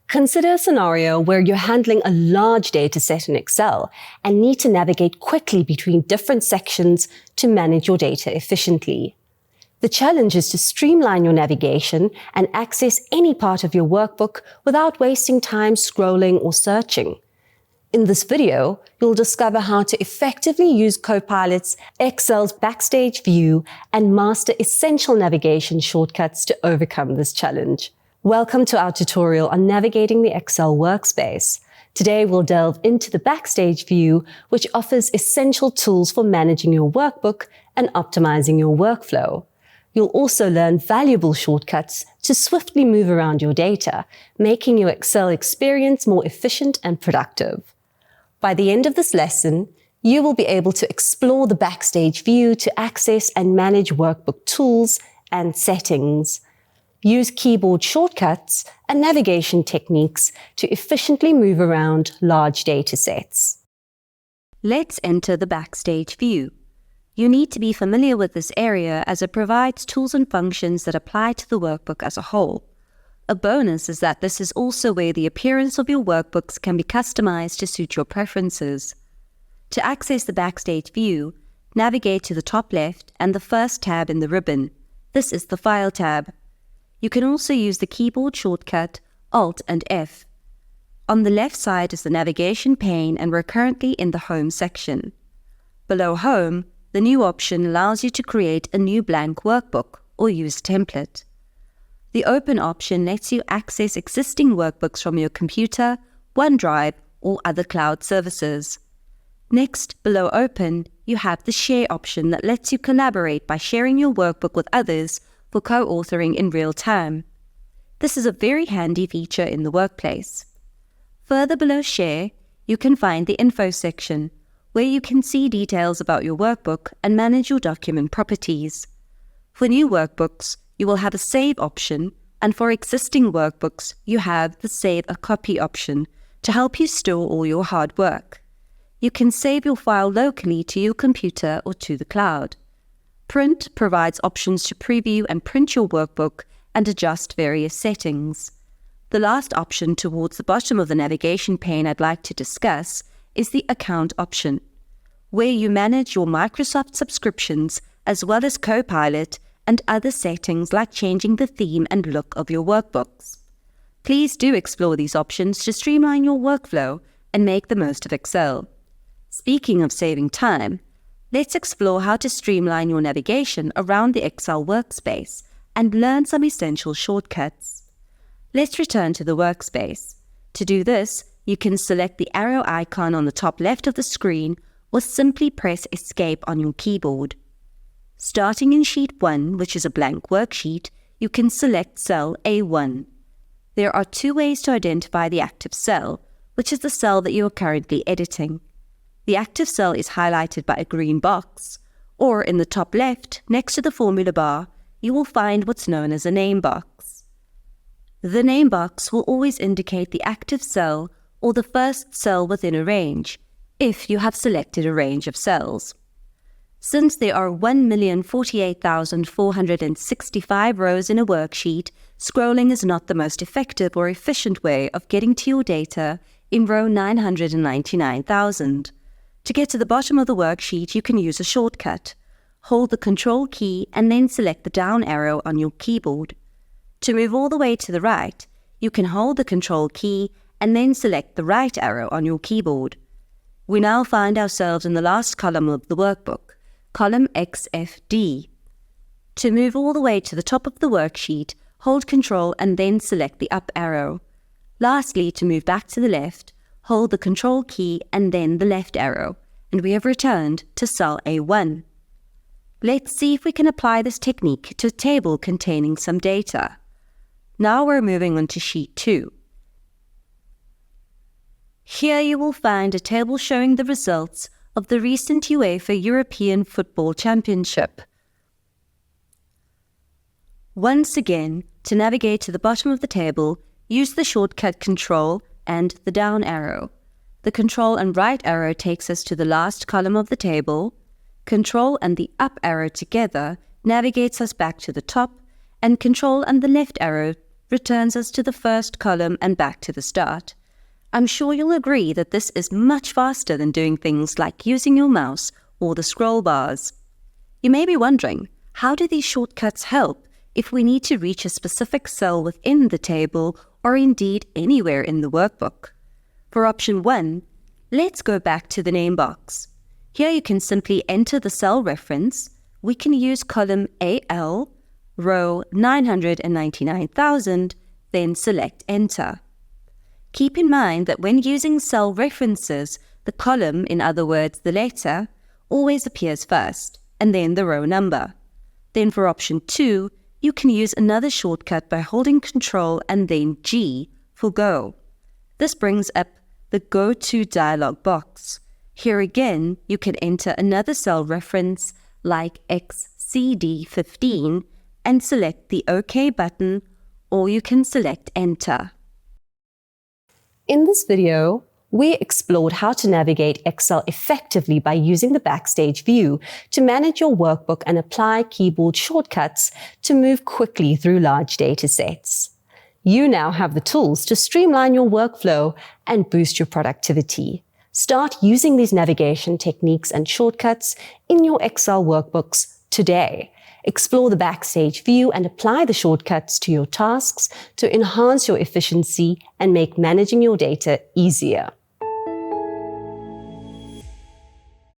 Consider a scenario where you're handling a large data set in Excel and need to navigate quickly between different sections to manage your data efficiently. The challenge is to streamline your navigation and access any part of your workbook without wasting time scrolling or searching. In this video, you'll discover how to effectively use Copilot's Excel's Backstage view and master essential navigation shortcuts to overcome this challenge. Welcome to our tutorial on navigating the Excel workspace. Today we'll delve into the Backstage view, which offers essential tools for managing your workbook and optimizing your workflow. You'll also learn valuable shortcuts to swiftly move around your data, making your Excel experience more efficient and productive. By the end of this lesson, you will be able to explore the Backstage view to access and manage workbook tools and settings. Use keyboard shortcuts and navigation techniques to efficiently move around large data sets. Let's enter the Backstage view. You need to be familiar with this area as it provides tools and functions that apply to the workbook as a whole. A bonus is that this is also where the appearance of your workbooks can be customized to suit your preferences. To access the Backstage view, navigate to the top left and the first tab in the ribbon. This is the File tab. You can also use the keyboard shortcut Alt and F. On the left side is the navigation pane and we're currently in the Home section. Below Home, the new option allows you to create a new blank workbook or use a template. The Open option lets you access existing workbooks from your computer, OneDrive, or other cloud services. Next, below Open, you have the Share option that lets you collaborate by sharing your workbook with others for co-authoring in real time. This is a very handy feature in the workplace. Further below Share, you can find the Info section, where you can see details about your workbook and manage your document properties. For new workbooks, you will have a Save option, and for existing workbooks, you have the Save a Copy option to help you store all your hard work. You can save your file locally to your computer or to the cloud. Print provides options to preview and print your workbook and adjust various settings. The last option towards the bottom of the navigation pane I'd like to discuss is the Account option, where you manage your Microsoft subscriptions as well as Copilot and other settings like changing the theme and look of your workbooks. Please do explore these options to streamline your workflow and make the most of Excel. Speaking of saving time, let's explore how to streamline your navigation around the Excel workspace and learn some essential shortcuts. Let's return to the workspace. To do this, you can select the arrow icon on the top left of the screen or simply press Escape on your keyboard. Starting in Sheet 1, which is a blank worksheet, you can select cell A1. There are two ways to identify the active cell, which is the cell that you are currently editing. The active cell is highlighted by a green box, or in the top left, next to the formula bar, you will find what's known as a name box. The name box will always indicate the active cell or the first cell within a range, if you have selected a range of cells. Since there are 1,048,465 rows in a worksheet, scrolling is not the most effective or efficient way of getting to your data in row 999,000. To get to the bottom of the worksheet, you can use a shortcut. Hold the Control key and then select the down arrow on your keyboard. To move all the way to the right, you can hold the Control key and then select the right arrow on your keyboard. We now find ourselves in the last column of the workbook, column XFD. To move all the way to the top of the worksheet, hold Control and then select the up arrow. Lastly, to move back to the left, hold the Control key and then the left arrow, and we have returned to cell A1. Let's see if we can apply this technique to a table containing some data. Now we're moving on to Sheet 2. Here you will find a table showing the results of the recent UEFA European Football Championship. Once again, to navigate to the bottom of the table, use the shortcut Control and the down arrow. The Control and right arrow takes us to the last column of the table. Control and the up arrow together navigates us back to the top, and Control and the left arrow returns us to the first column and back to the start. I'm sure you'll agree that this is much faster than doing things like using your mouse or the scroll bars. You may be wondering, how do these shortcuts help if we need to reach a specific cell within the table or indeed anywhere in the workbook? For option 1, let's go back to the name box. Here you can simply enter the cell reference. We can use column AL, row 999,000, then select Enter. Keep in mind that when using cell references, the column, in other words the letter, always appears first, and then the row number. Then for option 2, you can use another shortcut by holding Ctrl and then G for Go. This brings up the Go To dialog box. Here again, you can enter another cell reference like XCD15 and select the OK button, or you can select Enter. In this video, we explored how to navigate Excel effectively by using the Backstage view to manage your workbook and apply keyboard shortcuts to move quickly through large data sets. You now have the tools to streamline your workflow and boost your productivity. Start using these navigation techniques and shortcuts in your Excel workbooks today. Explore the Backstage view and apply the shortcuts to your tasks to enhance your efficiency and make managing your data easier.